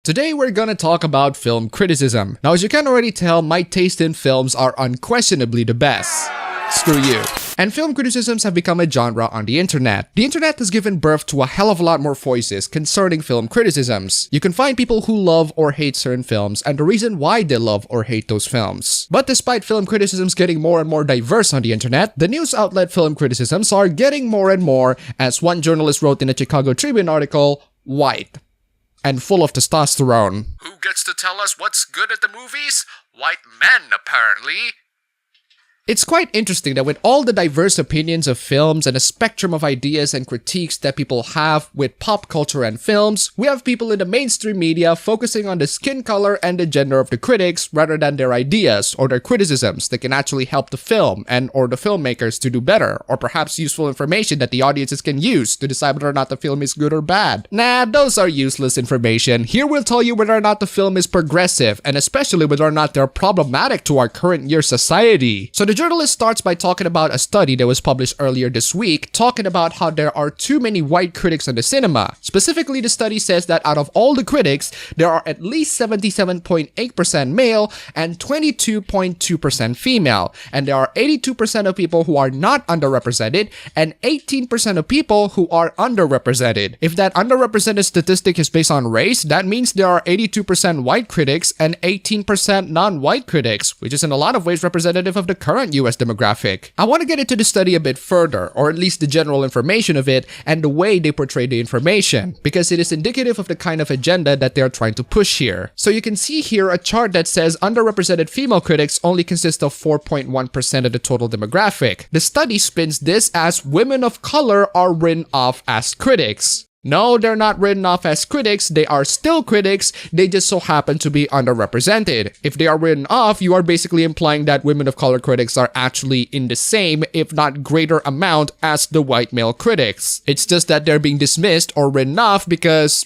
Today we're gonna talk about film criticism. Now, as you can already tell, my taste in films are unquestionably the best. Screw you. And film criticisms have become a genre on the internet. The internet has given birth to a hell of a lot more voices concerning film criticisms. You can find people who love or hate certain films and the reason why they love or hate those films. But despite film criticisms getting more and more diverse on the internet, the news outlet film criticisms are getting more and more, as one journalist wrote in a Chicago Tribune article, white and full of testosterone. Who gets to tell us what's good at the movies? White men, apparently. It's quite interesting that with all the diverse opinions of films and a spectrum of ideas and critiques that people have with pop culture and films, we have people in the mainstream media focusing on the skin color and the gender of the critics rather than their ideas or their criticisms that can actually help the film and or the filmmakers to do better, or perhaps useful information that the audiences can use to decide whether or not the film is good or bad. Nah, those are useless information. Here we'll tell you whether or not the film is progressive and especially whether or not they're problematic to our current year society. So the journalist starts by talking about a study that was published earlier this week, talking about how there are too many white critics in the cinema. Specifically, the study says that out of all the critics, there are at least 77.8% male and 22.2% female, and there are 82% of people who are not underrepresented and 18% of people who are underrepresented. If that underrepresented statistic is based on race, that means there are 82% white critics and 18% non-white critics, which is in a lot of ways representative of the current US demographic. I want to get into the study a bit further, or at least the general information of it and the way they portray the information, because it is indicative of the kind of agenda that they are trying to push here. So you can see here a chart that says underrepresented female critics only consist of 4.1% of the total demographic. The study spins this as women of color are written off as critics. No, they're not written off as critics, they are still critics, they just so happen to be underrepresented. If they are written off, you are basically implying that women of color critics are actually in the same, if not greater amount as the white male critics. It's just that they're being dismissed or written off because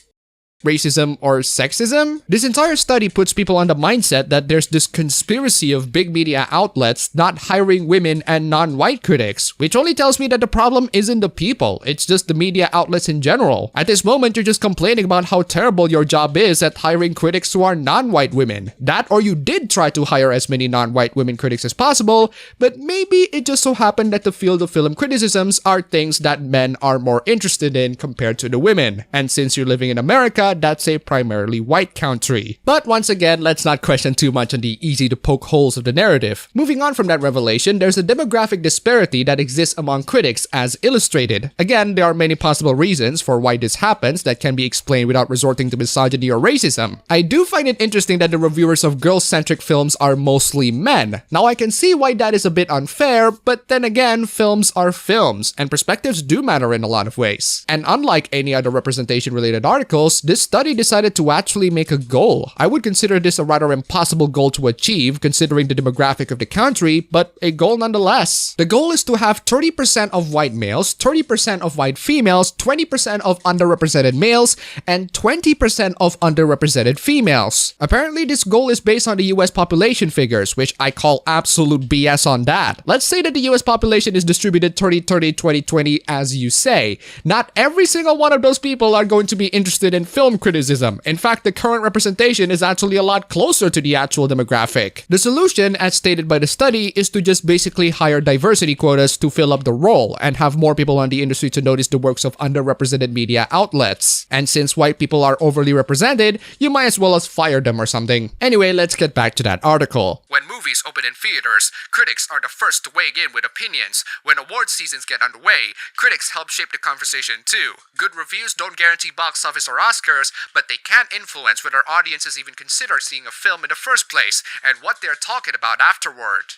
racism or sexism? This entire study puts people on the mindset that there's this conspiracy of big media outlets not hiring women and non-white critics, which only tells me that the problem isn't the people, it's just the media outlets in general. At this moment, you're just complaining about how terrible your job is at hiring critics who are non-white women. That or you did try to hire as many non-white women critics as possible, but maybe it just so happened that the field of film criticisms are things that men are more interested in compared to the women. And since you're living in America, that's a primarily white country. But once again, let's not question too much on the easy to poke holes of the narrative. Moving on from that revelation, there's a demographic disparity that exists among critics as illustrated. Again, there are many possible reasons for why this happens that can be explained without resorting to misogyny or racism. I do find it interesting that the reviewers of girl-centric films are mostly men. Now I can see why that is a bit unfair, but then again, films are films, and perspectives do matter in a lot of ways. And unlike any other representation-related articles, this study decided to actually make a goal. I would consider this a rather impossible goal to achieve considering the demographic of the country, but a goal nonetheless. The goal is to have 30% of white males, 30% of white females, 20% of underrepresented males, and 20% of underrepresented females. Apparently, this goal is based on the US population figures, which I call absolute BS on that. Let's say that the US population is distributed 30-30-20-20 as you say. Not every single one of those people are going to be interested in film criticism. In fact, the current representation is actually a lot closer to the actual demographic. The solution, as stated by the study, is to just basically hire diversity quotas to fill up the role and have more people in the industry to notice the works of underrepresented media outlets. And since white people are overly represented, you might as well fire them or something. Anyway, let's get back to that article. When movies open in theaters, critics are the first to weigh in with opinions. When award seasons get underway, critics help shape the conversation too. Good reviews don't guarantee box office or Oscars, but they can influence whether audiences even consider seeing a film in the first place and what they're talking about afterward.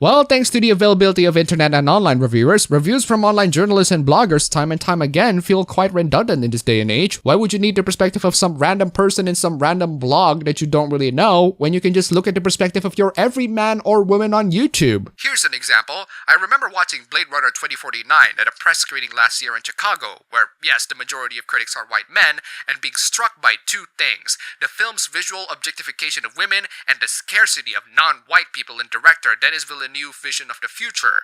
Well, thanks to the availability of internet and online reviewers, reviews from online journalists and bloggers time and time again feel quite redundant in this day and age. Why would you need the perspective of some random person in some random blog that you don't really know when you can just look at the perspective of your everyman or woman on YouTube? Here's an example. I remember watching Blade Runner 2049 at a press screening last year in Chicago, where, yes, the majority of critics are white men, and being struck by two things: the film's visual objectification of women and the scarcity of non-white people in director Denis Villeneuve's vision of the future.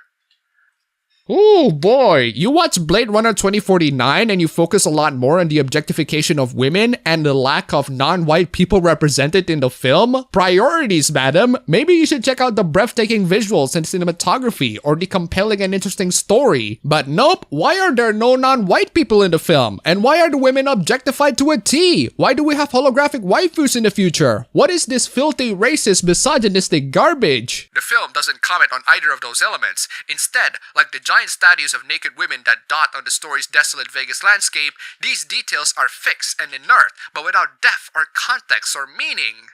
Oh boy, you watch Blade Runner 2049 and you focus a lot more on the objectification of women and the lack of non-white people represented in the film? Priorities, madam. Maybe you should check out the breathtaking visuals and cinematography or the compelling and interesting story. But nope, why are there no non-white people in the film? And why are the women objectified to a T? Why do we have holographic waifus in the future? What is this filthy, racist, misogynistic garbage? The film doesn't comment on either of those elements. Instead, like the giant statues of naked women that dot on the story's desolate Vegas landscape, these details are fixed and inert, but without depth or context or meaning.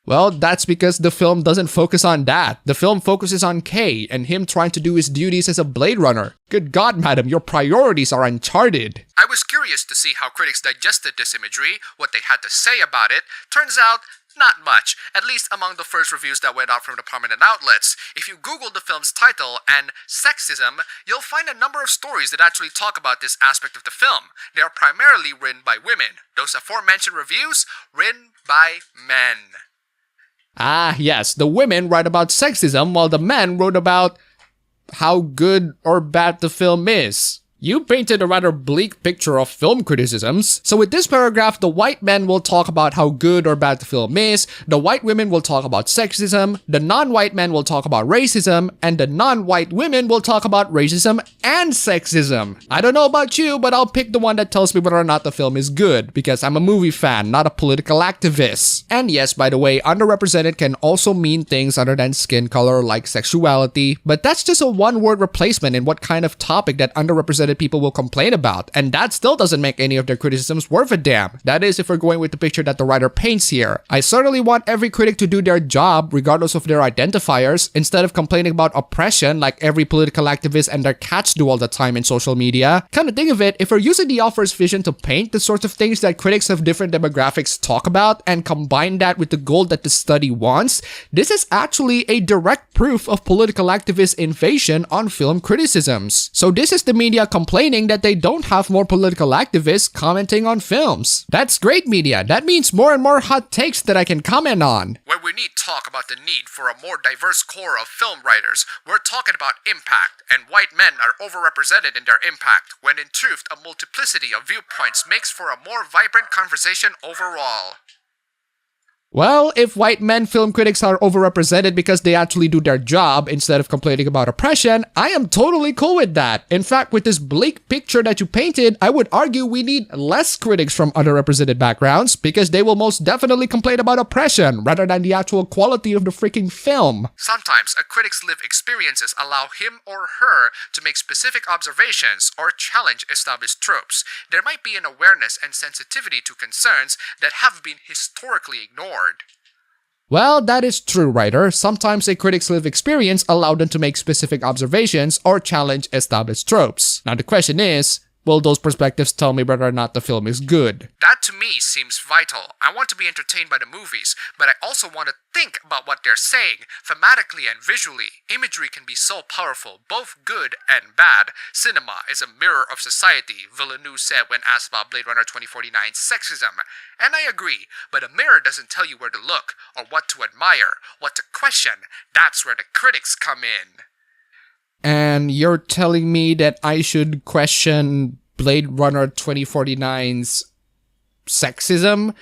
Well, that's because the film doesn't focus on that. The film focuses on K and him trying to do his duties as a Blade Runner. Good God, madam, your priorities are Uncharted. I was curious to see how critics digested this imagery, what they had to say about it. Turns out, not much, at least among the first reviews that went out from the prominent outlets. If you Google the film's title and sexism, you'll find a number of stories that actually talk about this aspect of the film. They are primarily written by women. Those aforementioned reviews, written by men. Ah, yes, the women write about sexism while the men wrote about how good or bad the film is. You painted a rather bleak picture of film criticisms. So with this paragraph, the white men will talk about how good or bad the film is, the white women will talk about sexism, the non-white men will talk about racism, and the non-white women will talk about racism and sexism. I don't know about you, but I'll pick the one that tells me whether or not the film is good, because I'm a movie fan, not a political activist. And yes, by the way, underrepresented can also mean things other than skin color like sexuality, but that's just a one-word replacement in what kind of topic that underrepresented people will complain about, and that still doesn't make any of their criticisms worth a damn. That is, if we're going with the picture that the writer paints here. I certainly want every critic to do their job regardless of their identifiers, instead of complaining about oppression like every political activist and their cats do all the time in social media. Come to think of it, if we're using the author's vision to paint the sorts of things that critics of different demographics talk about and combine that with the goal that the study wants, this is actually a direct proof of political activist invasion on film criticisms. So this is the media complaining that they don't have more political activists commenting on films. That's great media. That means more and more hot takes that I can comment on. When we need talk about the need for a more diverse core of film writers, we're talking about impact, and white men are overrepresented in their impact, when in truth a multiplicity of viewpoints makes for a more vibrant conversation overall. Well, if white men film critics are overrepresented because they actually do their job instead of complaining about oppression, I am totally cool with that. In fact, with this bleak picture that you painted, I would argue we need less critics from underrepresented backgrounds because they will most definitely complain about oppression rather than the actual quality of the freaking film. Sometimes a critic's lived experiences allow him or her to make specific observations or challenge established tropes. There might be an awareness and sensitivity to concerns that have been historically ignored. Well, that is true, writer. Sometimes a critic's lived experience allowed them to make specific observations or challenge established tropes. Now the question is, will those perspectives tell me whether or not the film is good? That to me seems vital. I want to be entertained by the movies, but I also want to think about what they're saying, thematically and visually. Imagery can be so powerful, both good and bad. Cinema is a mirror of society, Villeneuve said when asked about Blade Runner 2049's sexism. And I agree, but a mirror doesn't tell you where to look, or what to admire, what to question. That's where the critics come in. And you're telling me that I should question Blade Runner 2049's sexism?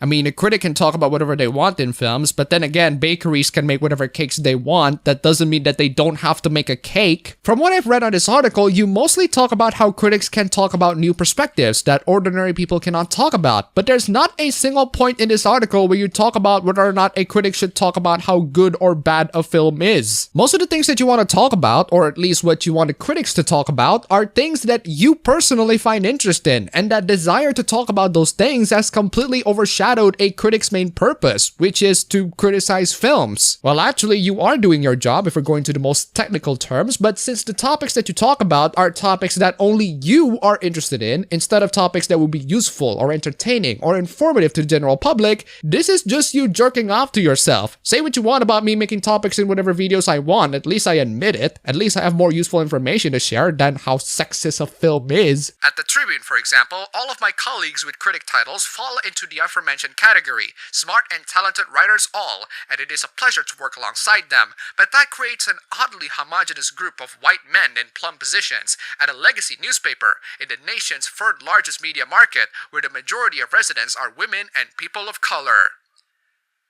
I mean, a critic can talk about whatever they want in films, but then again, bakeries can make whatever cakes they want. That doesn't mean that they don't have to make a cake. From what I've read on this article, you mostly talk about how critics can talk about new perspectives that ordinary people cannot talk about. But there's not a single point in this article where you talk about whether or not a critic should talk about how good or bad a film is. Most of the things that you want to talk about, or at least what you want the critics to talk about, are things that you personally find interest in, and that desire to talk about those things has completely overshadowed a critic's main purpose, which is to criticize films. Well, actually, you are doing your job if we're going to the most technical terms, but since the topics that you talk about are topics that only you are interested in, instead of topics that would be useful or entertaining or informative to the general public, this is just you jerking off to yourself. Say what you want about me making topics in whatever videos I want, at least I admit it. At least I have more useful information to share than how sexist a film is. At the Tribune, for example, all of my colleagues with critic titles fall into the aforementioned mentioned category. Smart and talented writers all, and it is a pleasure to work alongside them. But that creates an oddly homogeneous group of white men in plum positions at a legacy newspaper in the nation's third largest media market, where the majority of residents are women and people of color.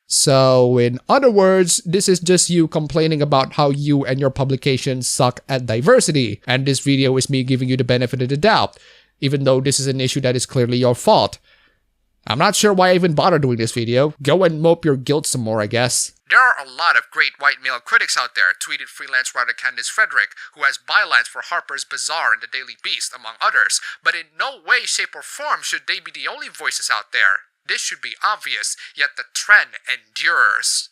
So, in other words, this is just you complaining about how you and your publication suck at diversity, and this video is me giving you the benefit of the doubt, even though this is an issue that is clearly your fault. I'm not sure why I even bother doing this video. Go and mope your guilt some more, I guess. There are a lot of great white male critics out there, tweeted freelance writer Candice Frederick, who has bylines for Harper's Bazaar and the Daily Beast, among others, but in no way, shape, or form should they be the only voices out there. This should be obvious, yet the trend endures.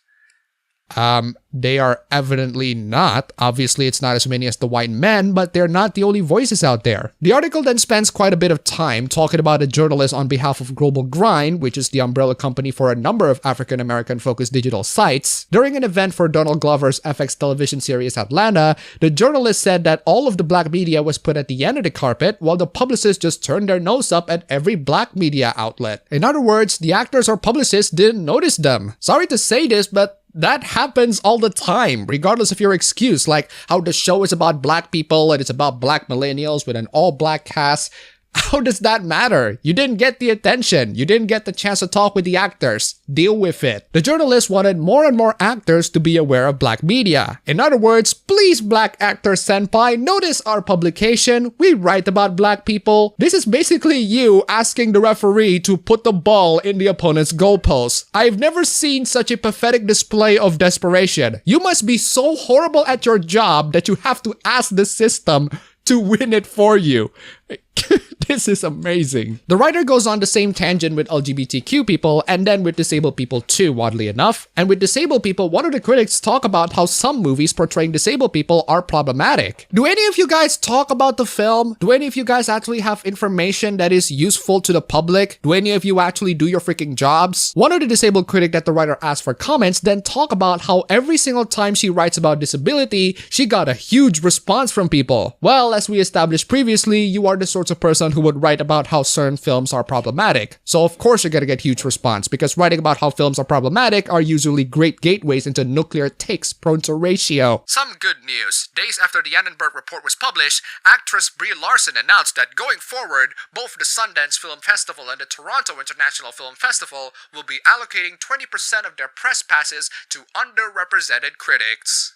They are evidently not. Obviously, it's not as many as the white men, but they're not the only voices out there. The article then spends quite a bit of time talking about a journalist on behalf of Global Grind, which is the umbrella company for a number of African-American focused digital sites. During an event for Donald Glover's FX television series Atlanta, the journalist said that all of the black media was put at the end of the carpet, while the publicists just turned their nose up at every black media outlet. In other words, the actors or publicists didn't notice them. Sorry to say this, but that happens all the time, regardless of your excuse, like how the show is about black people and it's about black millennials with an all-black cast. How does that matter? You didn't get the attention. You didn't get the chance to talk with the actors. Deal with it. The journalist wanted more and more actors to be aware of black media. In other words, please black actor senpai, notice our publication. We write about black people. This is basically you asking the referee to put the ball in the opponent's goalpost. I've never seen such a pathetic display of desperation. You must be so horrible at your job that you have to ask the system to win it for you. This is amazing. The writer goes on the same tangent with LGBTQ people and then with disabled people too, oddly enough. And with disabled people, one of the critics talk about how some movies portraying disabled people are problematic. Do any of you guys talk about the film? Do any of you guys actually have information that is useful to the public? Do any of you actually do your freaking jobs? One of the disabled critic that the writer asked for comments then talk about how every single time she writes about disability, she got a huge response from people. Well, as we established previously, you are the sorts of person who would write about how certain films are problematic. So of course you're gonna get huge response, because writing about how films are problematic are usually great gateways into nuclear takes prone to ratio. Some good news. Days after the Annenberg report was published, actress Brie Larson announced that going forward, both the Sundance Film Festival and the Toronto International Film Festival will be allocating 20% of their press passes to underrepresented critics.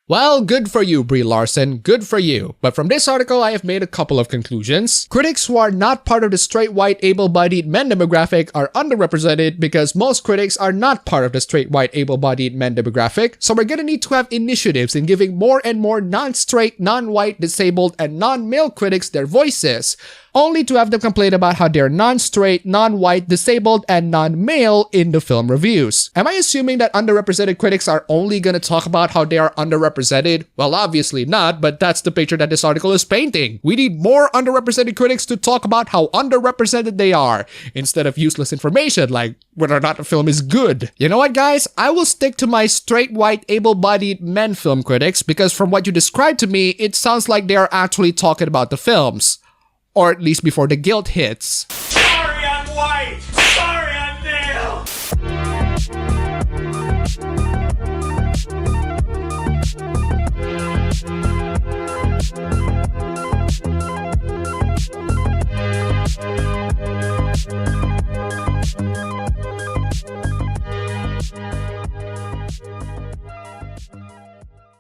Well, good for you, Brie Larson, good for you. But from this article, I have made a couple of conclusions. Critics who are not part of the straight white able-bodied men demographic are underrepresented because most critics are not part of the straight white able-bodied men demographic, so we're gonna need to have initiatives in giving more and more non-straight, non-white, disabled, and non-male critics their voices, only to have them complain about how they're non-straight, non-white, disabled, and non-male in the film reviews. Am I assuming that underrepresented critics are only gonna talk about how they are underrepresented? Well, obviously not, but that's the picture that this article is painting. We need more underrepresented critics to talk about how underrepresented they are, instead of useless information like whether or not a film is good. You know what, guys? I will stick to my straight white able-bodied men film critics, because from what you described to me, it sounds like they are actually talking about the films. Or at least before the guilt hits.